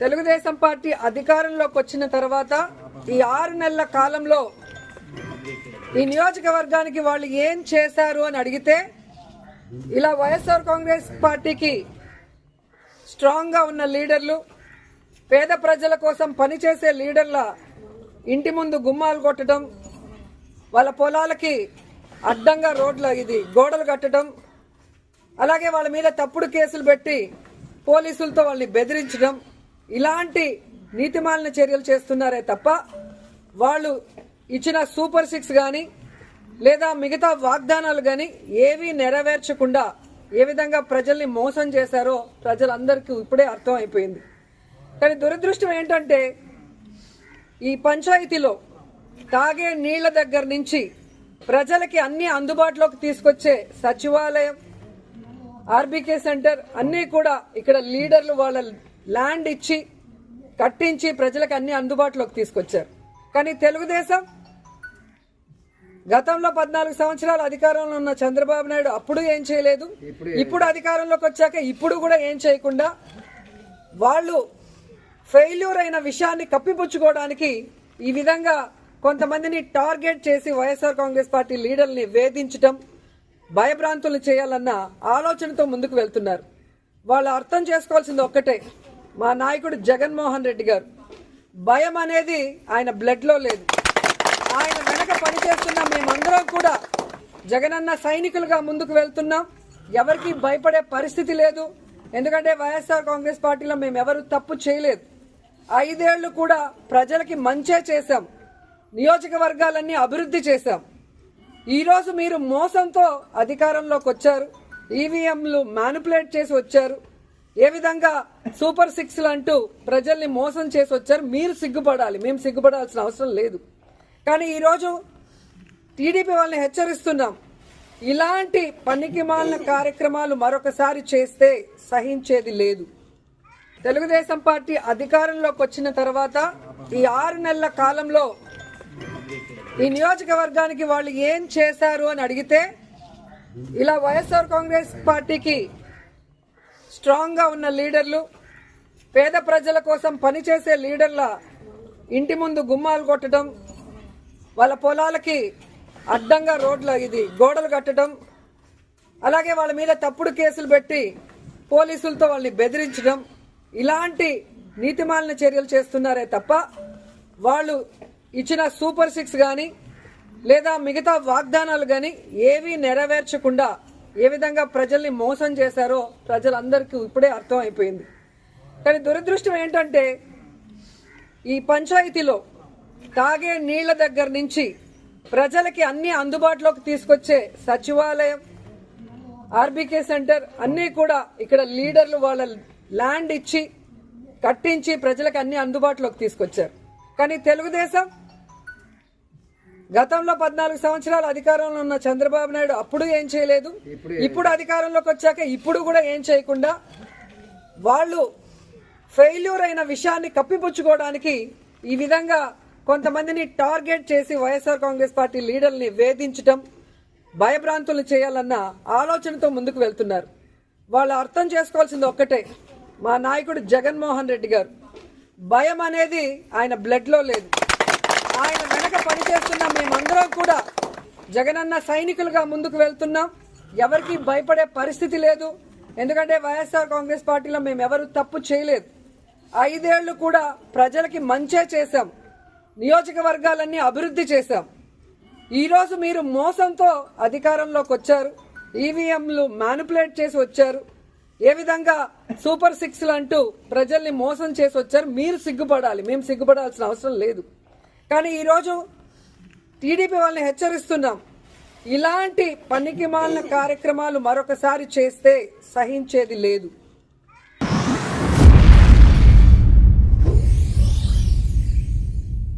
Telugu Desam party అధికారంలోకి వచ్చిన తర్వాత ఈ 6 నెలల కాలంలో ఈ నియోజకవర్గానికి వాళ్ళు ఏం చేశారు అని అడిగితే ఇలా వైఎస్ఆర్ కాంగ్రెస్ పార్టీకి స్ట్రాంగ్ గా ఉన్న లీడర్లు, పేద ప్రజల కోసం పనిచేసే లీడర్ల ఇంటి ముందు గుమ్మాలు కొట్టడం, వాళ్ళ పొలాలకి అడ్డంగా గోడలు కట్టడం, అలాగే వాళ్ళ మీద తప్పుడు కేసులు పెట్టి పోలీసులతో వాళ్ళని బెదిరించడం, ఇలాంటి నీతిమాలిన చర్యలు చేస్తున్నారే తప్ప వాళ్ళు ఇచ్చిన సూపర్ 6 కానీ లేదా మిగతా వాగ్దానాలు కానీ ఏవీ నెరవేర్చకుండా ఏ విధంగా ప్రజల్ని మోసం చేశారో ప్రజలందరికీ ఇప్పుడే అర్థం అయిపోయింది. కానీ దురదృష్టం ఏంటంటే ఈ పంచాయతీలో తాగే నీళ్ల దగ్గర నుంచి ప్రజలకి అన్ని అందుబాటులోకి తీసుకొచ్చే సచివాలయం, ఆర్బీకే సెంటర్ అన్నీ కూడా ఇక్కడ లీడర్లు వాళ్ళ ల్యాండ్ ఇచ్చి కట్టించి ప్రజలకు అన్ని అందుబాటులోకి తీసుకొచ్చారు. కానీ తెలుగుదేశం గతంలో 14 సంవత్సరాలు అధికారంలో ఉన్న చంద్రబాబు నాయుడు అప్పుడు ఏం చేయలేదు, ఇప్పుడు అధికారంలోకి వచ్చాక ఇప్పుడు కూడా ఏం చేయకుండా వాళ్ళు ఫెయిల్యూర్ అయిన విషయాన్ని కప్పిపుచ్చుకోవడానికి ఈ విధంగా కొంతమందిని టార్గెట్ చేసి వైఎస్ఆర్ కాంగ్రెస్ పార్టీ లీడర్ని వేధించడం, భయభ్రాంతులు చేయాలన్న ఆలోచనతో ముందుకు వెళ్తున్నారు. వాళ్ళు అర్థం చేసుకోవాల్సింది ఒక్కటే, మా నాయకుడు జగన్మోహన్ రెడ్డి గారు భయం అనేది ఆయన బ్లడ్ లో లేదు. ఆయన వెనక పనిచేస్తున్న మేమందరం కూడా జగనన్న సైనికులుగా ముందుకు వెళ్తున్నాం. ఎవరికి భయపడే పరిస్థితి లేదు. ఎందుకంటే వైఎస్ఆర్ కాంగ్రెస్ పార్టీలో మేము ఎవరు తప్పు చేయలేదు. 5 ఏళ్లు కూడా ప్రజలకి మంచే చేశాం, నియోజకవర్గాలన్నీ అభివృద్ధి చేశాం. ఈరోజు మీరు మోసంతో అధికారంలోకి వచ్చారు, ఈవీఎంలు మ్యానిపులేట్ చేసి వచ్చారు, ఏ విధంగా సూపర్ 6లు అంటూ ప్రజల్ని మోసం చేసి వచ్చారు. మీరు సిగ్గుపడాలి, మేము సిగ్గుపడాల్సిన అవసరం లేదు. కానీ ఈరోజు టీడీపీ వాళ్ళని హెచ్చరిస్తున్నాం, ఇలాంటి పనికిమాలిన కార్యక్రమాలు మరొకసారి చేస్తే సహించేది లేదు. తెలుగుదేశం పార్టీ అధికారంలోకి వచ్చిన తర్వాత ఈ 6 నెలల కాలంలో ఈ నియోజకవర్గానికి వాళ్ళు ఏం చేశారు అని అడిగితే ఇలా వైఎస్ఆర్ కాంగ్రెస్ పార్టీకి స్ట్రాంగ్ గా ఉన్న లీడర్లు, పేద ప్రజల కోసం పనిచేసే లీడర్ల ఇంటి ముందు గుమ్మాలు కొట్టడం, వాళ్ళ పొలాలకి అడ్డంగా గోడలు కట్టడం, అలాగే వాళ్ళ మీద తప్పుడు కేసులు పెట్టి పోలీసులతో వాళ్ళని బెదిరించడం, ఇలాంటి నీతిమాలిన చర్యలు చేస్తున్నారే తప్ప వాళ్ళు ఇచ్చిన సూపర్ 6 కానీ లేదా మిగతా వాగ్దానాలు కానీ ఏవీ నెరవేర్చకుండా ఏ విధంగా ప్రజల్ని మోసం చేశారో ప్రజలందరికీ ఇప్పుడే అర్థం అయిపోయింది. కానీ దురదృష్టం ఏంటంటే ఈ పంచాయతీలో తాగే నీళ్ల దగ్గర నుంచి ప్రజలకి అన్ని అందుబాటులోకి తీసుకొచ్చే సచివాలయం, ఆర్బీకే సెంటర్ అన్నీ కూడా ఇక్కడ లీడర్లు వాళ్ళ ల్యాండ్ ఇచ్చి కట్టించి ప్రజలకు అన్ని అందుబాటులోకి తీసుకొచ్చారు. కానీ తెలుగుదేశం గతంలో 14 సంవత్సరాలు అధికారంలో ఉన్న చంద్రబాబు నాయుడు అప్పుడు ఏం చేయలేదు, ఇప్పుడు అధికారంలోకి వచ్చాక ఇప్పుడు కూడా ఏం చేయకుండా వాళ్ళు ఫెయిల్యూర్ అయిన విషయాన్ని కప్పిపుచ్చుకోవడానికి ఈ విధంగా కొంతమందిని టార్గెట్ చేసి వైఎస్ఆర్ కాంగ్రెస్ పార్టీ లీడర్ని వేధించడం, భయభ్రాంతులు చేయాలన్న ఆలోచనతో ముందుకు వెళ్తున్నారు. వాళ్ళు అర్థం చేసుకోవాల్సింది ఒక్కటే, మా నాయకుడు జగన్మోహన్ రెడ్డి గారు భయం అనేది ఆయన బ్లడ్ లో లేదు. ఆయన వెనక పనిచేస్తున్న మేమందరం కూడా జగనన్న సైనికులుగా ముందుకు వెళ్తున్నాం. ఎవరికి భయపడే పరిస్థితి లేదు. ఎందుకంటే వైఎస్ఆర్ కాంగ్రెస్ పార్టీలో మేము ఎవరు తప్పు చేయలేదు. 5 ఏళ్లు కూడా ప్రజలకి మంచే చేశాం, నియోజకవర్గాలన్నీ అభివృద్ధి చేశాం. ఈరోజు మీరు మోసంతో అధికారంలోకి వచ్చారు, ఈవీఎంలు మ్యానిపులేట్ చేసి వచ్చారు, ఏ విధంగా సూపర్ 6లు అంటూ ప్రజల్ని మోసం చేసి వచ్చారు. మీరు సిగ్గుపడాలి, మేము సిగ్గుపడాల్సిన అవసరం లేదు. కానీ ఈరోజు టీడీపీ వాళ్ళని హెచ్చరిస్తున్నాం, ఇలాంటి పనికిమాలిన కార్యక్రమాలు మరొకసారి చేస్తే సహించేది లేదు.